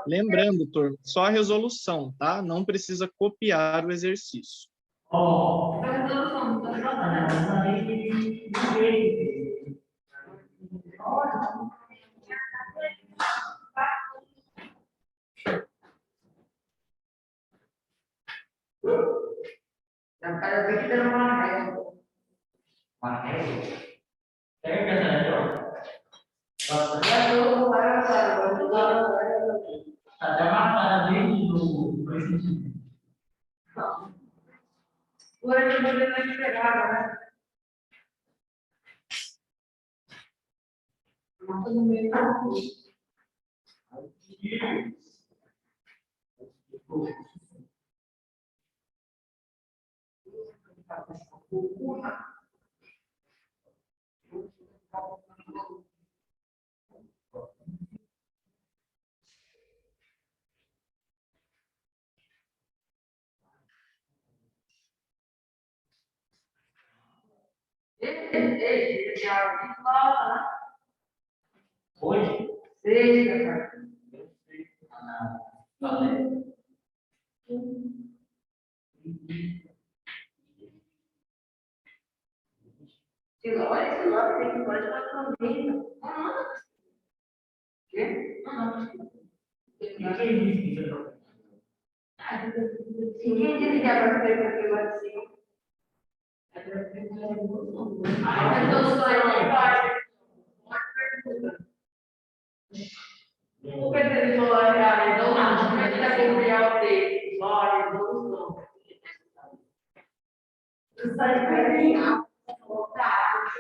Lembrando, turma, só a resolução, tá? Não precisa copiar o exercício. Hoje? Sexta, Ninguém disse que a prefeitura privatizou. Então, só aí embaixo. O que ele falou já, então, não, mas está com o dele, olha, não. Isso aí vai vir. Voltar,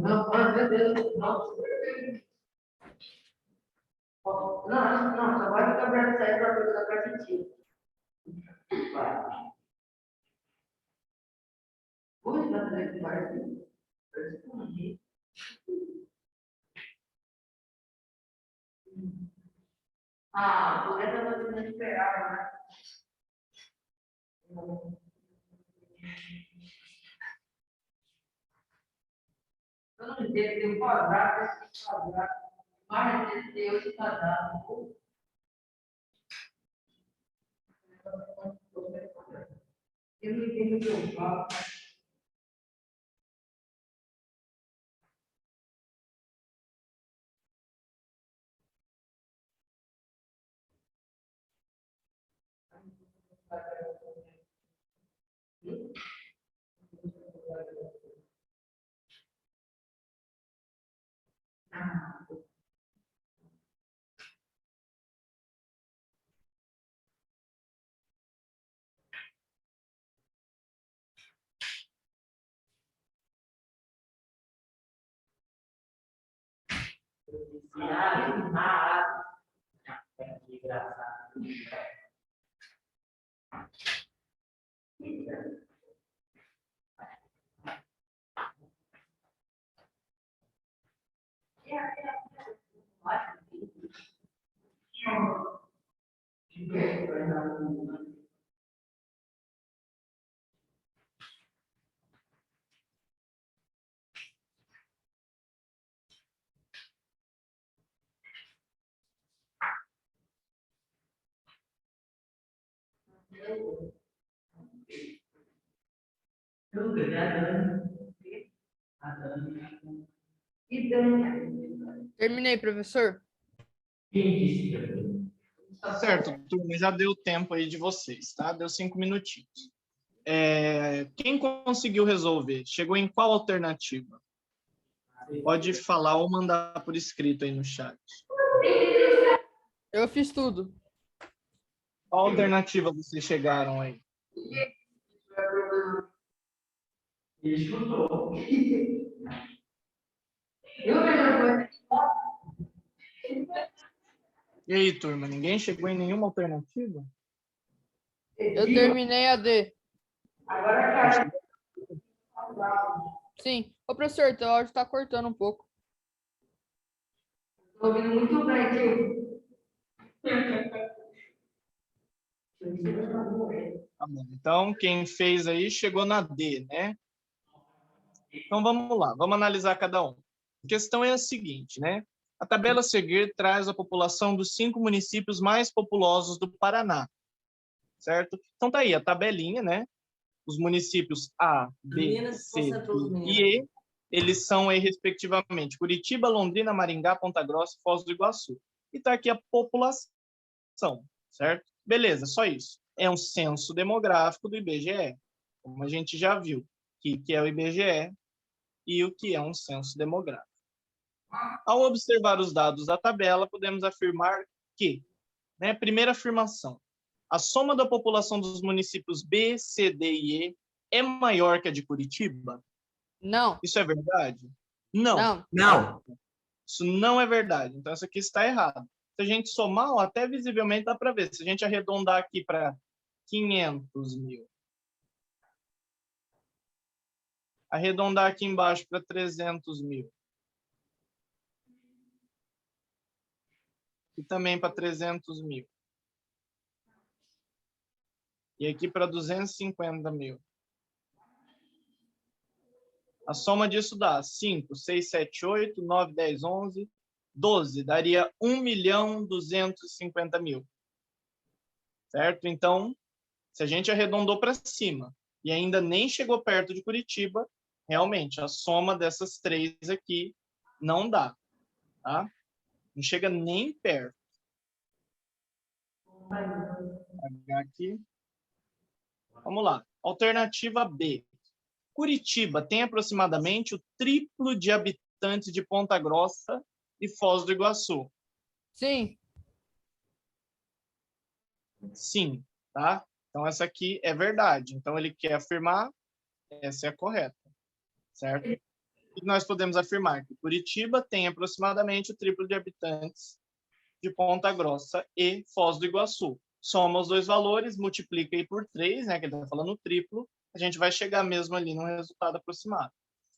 não, meu Deus, não. Não, só vai ficar para sair para a da partitiva. Hoje vai fazer que vai. Ah, o resto eu não esperava, né? Eu não entendo, tem um quadrado, esse quadrado. Mas esse Deus está dando. Eu não entendo o que eu falo. Terminei, professor. Certo, turma, já deu tempo aí de vocês, tá? Deu 5 minutinhos. Quem conseguiu resolver? Chegou em qual alternativa? Pode falar ou mandar por escrito aí no chat. Eu fiz tudo. Qual alternativa vocês chegaram aí? Ele escutou. Eu mesmo. E aí, turma, ninguém chegou em nenhuma alternativa? Eu terminei a D. Agora, cara. Sim. Ô, professor, teu áudio está cortando um pouco. Estou ouvindo muito bem, tio. Tá bom. Então, quem fez aí chegou na D, né? Então, vamos lá. Vamos analisar cada um. A questão é a seguinte, né? A tabela a seguir traz a população dos 5 municípios mais populosos do Paraná, certo? Então, tá aí a tabelinha, né? Os municípios A, B, C, D e E, eles são aí, respectivamente, Curitiba, Londrina, Maringá, Ponta Grossa e Foz do Iguaçu. E tá aqui a população, certo? Beleza, só isso. É um censo demográfico do IBGE, como a gente já viu, que é o IBGE e o que é um censo demográfico. Ao observar os dados da tabela, podemos afirmar que, né, primeira afirmação, a soma da população dos municípios B, C, D e E é maior que a de Curitiba? Não. Isso é verdade? Não. Não. Isso não é verdade. Então, isso aqui está errado. Se a gente somar, ó, até visivelmente dá para ver. Se a gente arredondar aqui para 500 mil, arredondar aqui embaixo para 300 mil, e também para 300 mil, e aqui para 250 mil. A soma disso dá 5, 6, 7, 8, 9, 10, 11, 12. Daria 1.250.000. Certo? Então, se a gente arredondou para cima e ainda nem chegou perto de Curitiba, realmente, a soma dessas três aqui não dá. Tá? Não chega nem perto. H aqui. Vamos lá. Alternativa B. Curitiba tem aproximadamente o triplo de habitantes de Ponta Grossa e Foz do Iguaçu. Sim. Sim, tá? Então, essa aqui é verdade. Então, ele quer afirmar, essa é a correta, certo? E nós podemos afirmar que Curitiba tem aproximadamente o triplo de habitantes de Ponta Grossa e Foz do Iguaçu. Soma os dois valores, multiplica aí por 3, né, que ele está falando triplo, a gente vai chegar mesmo ali no resultado aproximado.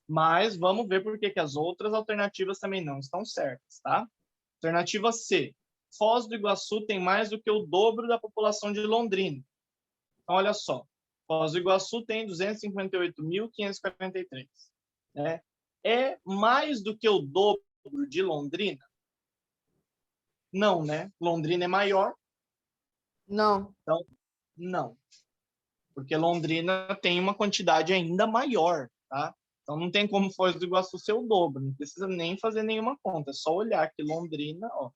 Mas vamos ver por que as outras alternativas também não estão certas, tá? Alternativa C. Foz do Iguaçu tem mais do que o dobro da população de Londrina. Então, olha só. Foz do Iguaçu tem 258.543. Né? É mais do que o dobro de Londrina? Não, né? Londrina é maior? Não. Então, não. Porque Londrina tem uma quantidade ainda maior, tá? Então, não tem como Foz do Iguaçu ser o dobro. Não precisa nem fazer nenhuma conta. É só olhar que Londrina, ó,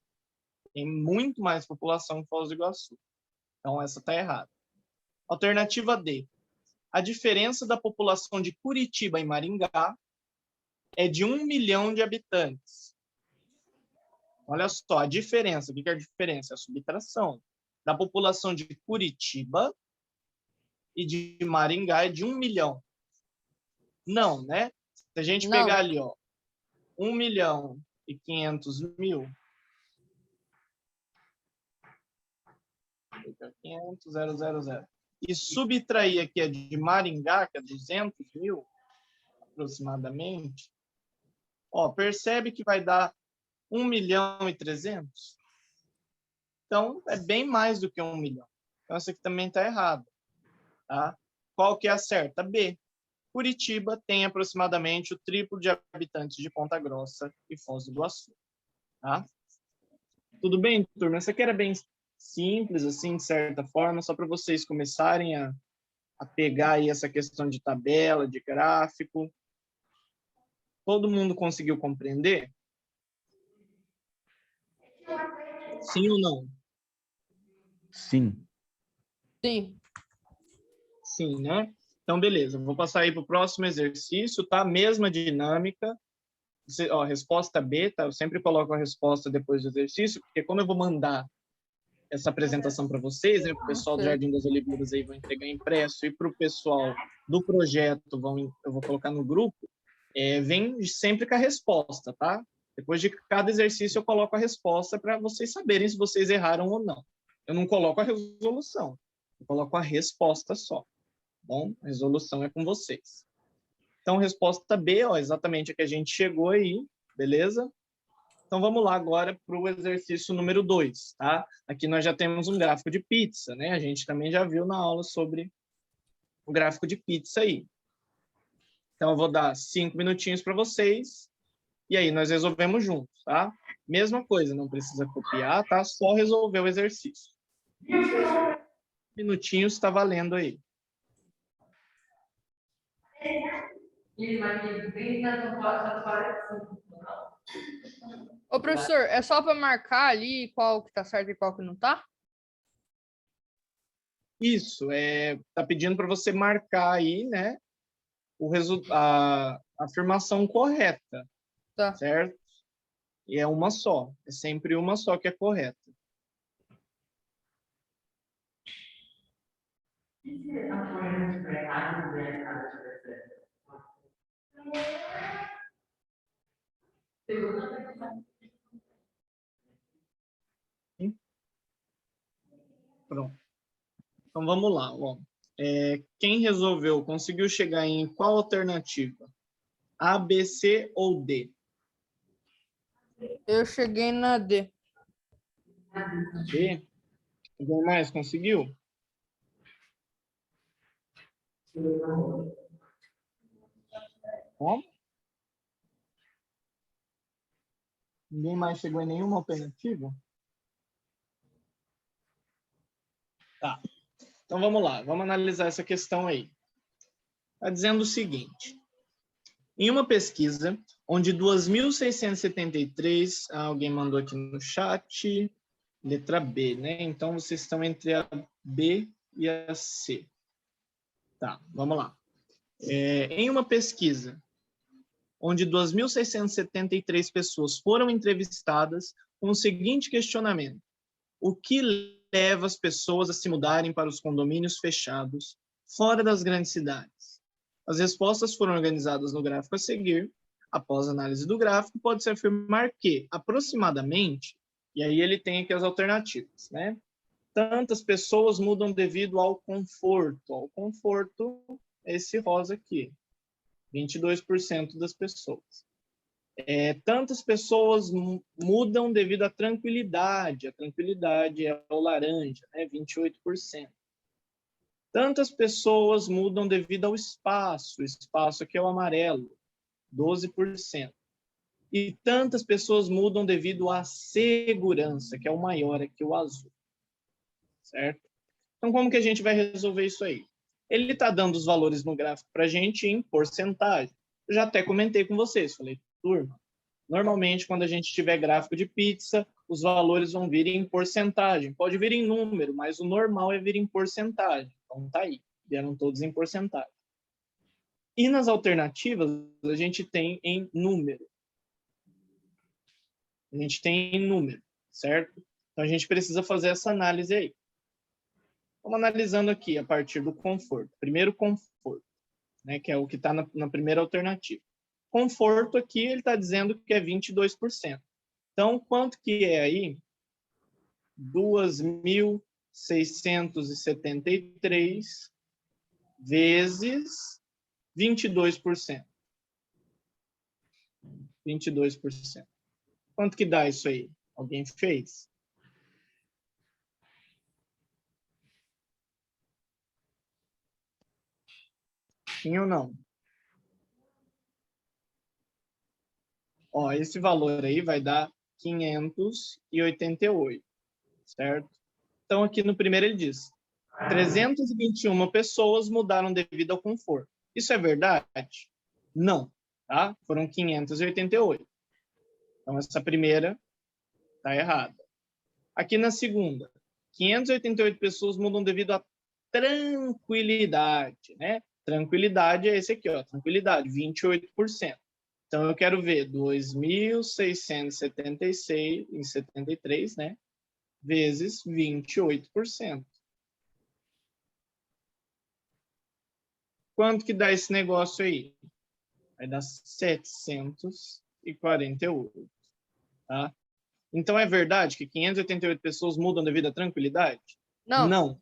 tem muito mais população que Foz do Iguaçu. Então, essa está errada. Alternativa D. A diferença da população de Curitiba e Maringá é de 1 milhão de habitantes. Olha só, a diferença. O que é a diferença? É a subtração. Da população de Curitiba e de Maringá é de 1 milhão. Não, né? Se a gente pegar ali, ó, 1.500.000, 500.000, e subtrair aqui a de Maringá, que é 200.000, aproximadamente, ó, percebe que vai dar 1.300.000? Então, é bem mais do que 1 milhão. Então, essa aqui também está errada. Tá? Qual que é a certa? B. Curitiba tem aproximadamente o triplo de habitantes de Ponta Grossa e Foz do Iguaçu. Tá? Tudo bem, turma? Essa aqui era bem simples, assim, de certa forma, só para vocês começarem a pegar aí essa questão de tabela, de gráfico. Todo mundo conseguiu compreender? Sim ou não? Sim. Sim. Sim, né? Então, beleza. Vou passar aí para o próximo exercício, tá? Mesma dinâmica. Ó, resposta B, tá? Eu sempre coloco a resposta depois do exercício, porque como eu vou mandar essa apresentação para vocês, né? Para o pessoal do Jardim das Oliveira aí vão entregar impresso, e para o pessoal do projeto eu vou colocar no grupo, vem sempre com a resposta, tá? Depois de cada exercício eu coloco a resposta para vocês saberem se vocês erraram ou não. Eu não coloco a resolução, eu coloco a resposta só. Bom, a resolução é com vocês. Então, resposta B, ó, exatamente a que a gente chegou aí, beleza? Então, vamos lá agora para o exercício número 2, tá? Aqui nós já temos um gráfico de pizza, né? A gente também já viu na aula sobre o gráfico de pizza aí. Então, eu vou dar 5 minutinhos para vocês e aí nós resolvemos juntos, tá? Mesma coisa, não precisa copiar, tá? Só resolver o exercício. Minutinhos está valendo aí. Ô, professor, é só para marcar ali qual que tá certo e qual que não tá? Isso, tá pedindo para você marcar aí, né, a afirmação correta, Tá. certo? E é uma só, é sempre uma só que é correta. Pronto. Então, vamos lá. Ó. Quem resolveu, conseguiu chegar em qual alternativa? A, B, C ou D? Eu cheguei na D. D? Alguém mais conseguiu? Como? Ninguém mais chegou em nenhuma alternativa? Tá. Então, vamos lá. Vamos analisar essa questão aí. Está dizendo o seguinte. Em uma pesquisa, onde 2.673... alguém mandou aqui no chat. Letra B, né? Então, vocês estão entre a B e a C. Tá, vamos lá. Em uma pesquisa onde 2.673 pessoas foram entrevistadas com o seguinte questionamento: o que leva as pessoas a se mudarem para os condomínios fechados fora das grandes cidades? As respostas foram organizadas no gráfico a seguir. Após a análise do gráfico, pode-se afirmar que, aproximadamente, e aí ele tem aqui as alternativas, né? Tantas pessoas mudam devido ao conforto. O conforto é esse rosa aqui, 22% das pessoas. Tantas pessoas mudam devido à tranquilidade. A tranquilidade é o laranja, né? 28%. Tantas pessoas mudam devido ao espaço. O espaço aqui é o amarelo, 12%. E tantas pessoas mudam devido à segurança, que é o maior aqui, o azul. Certo? Então, como que a gente vai resolver isso aí? Ele está dando os valores no gráfico para a gente em porcentagem. Eu já até comentei com vocês, falei, turma, normalmente quando a gente tiver gráfico de pizza, os valores vão vir em porcentagem. Pode vir em número, mas o normal é vir em porcentagem. Então, tá aí, vieram todos em porcentagem. E nas alternativas, a gente tem em número. A gente tem em número, certo? Então, a gente precisa fazer essa análise aí. Vamos analisando aqui a partir do conforto. Primeiro, conforto, né, que é o que está na primeira alternativa. Conforto aqui, ele está dizendo que é 22%. Então, quanto que é aí? 2.673 vezes 22%. 22%. Quanto que dá isso aí? Alguém fez? Sim ou não? Ó, esse valor aí vai dar 588, certo? Então, aqui no primeiro ele diz, 321 pessoas mudaram devido ao conforto. Isso é verdade? Não, tá? Foram 588. Então, essa primeira está errada. Aqui na segunda, 588 pessoas mudam devido à tranquilidade, né? Tranquilidade é esse aqui, ó, tranquilidade, 28%. Então, eu quero ver 2.673, né? Vezes 28%. Quanto que dá esse negócio aí? Vai dar 748, tá? Então, é verdade que 588 pessoas mudam devido à tranquilidade? Não. Não,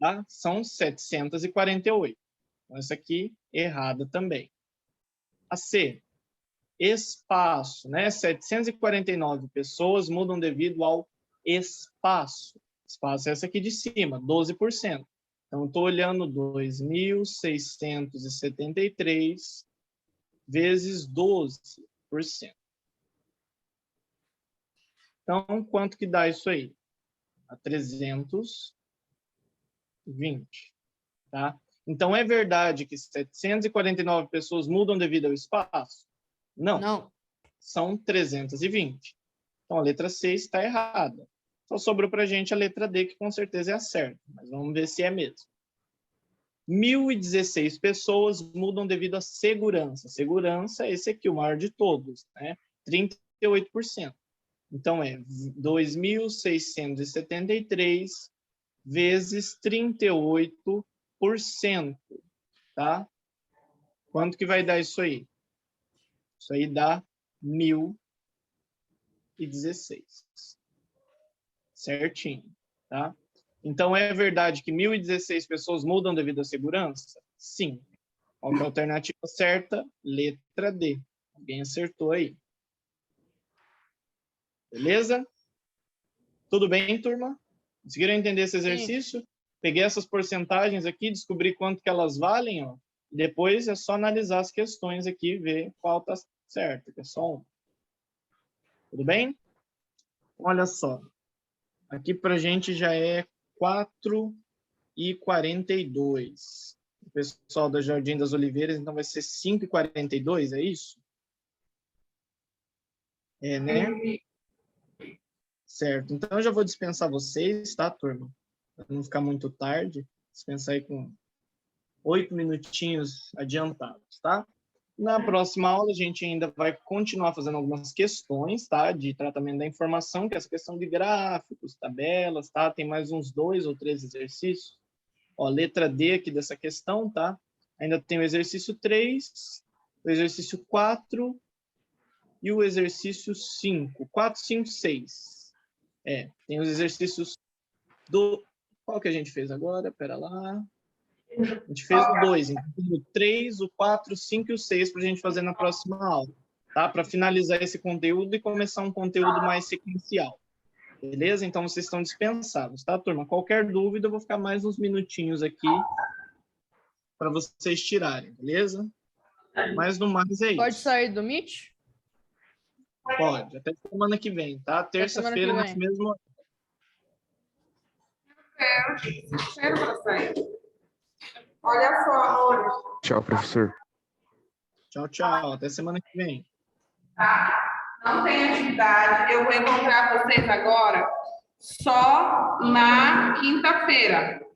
tá? São 748. Então, essa aqui, errada também. A C, espaço, né? 749 pessoas mudam devido ao espaço. Espaço é essa aqui de cima, 12%. Então, estou olhando 2.673 vezes 12%. Então, quanto que dá isso aí? A 320, tá? Então, é verdade que 749 pessoas mudam devido ao espaço? Não. Não. São 320. Então, a letra C está errada. Só sobrou para a gente a letra D, que com certeza é a certa. Mas vamos ver se é mesmo. 1.016 pessoas mudam devido à segurança. Segurança é esse aqui, o maior de todos, né? 38%. Então, é 2.673 vezes 38%, tá? Quanto que vai dar isso aí? Isso aí dá 1.016. Certinho, tá? Então, é verdade que 1.016 pessoas mudam devido à segurança? Sim. Qual que é a alternativa certa? Letra D. Alguém acertou aí. Beleza? Tudo bem, turma? Conseguiram entender esse exercício? Sim. Peguei essas porcentagens aqui, descobri quanto que elas valem, ó. Depois é só analisar as questões aqui e ver qual está certo, que é só uma. Tudo bem? Olha só. Aqui para a gente já é 4h42. O pessoal da Jardim das Oliveiras, então vai ser 5h42, é isso? É, né? Certo, então eu já vou dispensar vocês, tá, turma? Para não ficar muito tarde, dispensar aí com 8 minutinhos adiantados, tá? Na próxima aula, a gente ainda vai continuar fazendo algumas questões, tá? De tratamento da informação, que é essa questão de gráficos, tabelas, tá? Tem mais uns 2 ou 3 exercícios. Ó, letra D aqui dessa questão, tá? Ainda tem o exercício 3, o exercício 4 e o exercício 5. 4, 5, 6. Tem os exercícios do... Qual que a gente fez agora? Pera lá. A gente fez o 2, então o 3, o 4, o 5 e o 6 para a gente fazer na próxima aula, tá? Para finalizar esse conteúdo e começar um conteúdo mais sequencial. Beleza? Então vocês estão dispensados, tá, turma? Qualquer dúvida, eu vou ficar mais uns minutinhos aqui para vocês tirarem, beleza? Mas no mais é isso. Pode sair do Meet? Pode, até semana que vem, tá? Terça-feira, nesse mesmo horário. Espero para sair. Olha só, olha. Tchau, professor. Tchau, tchau. Até semana que vem. Tá? Não tem atividade. Eu vou encontrar vocês agora só na quinta-feira.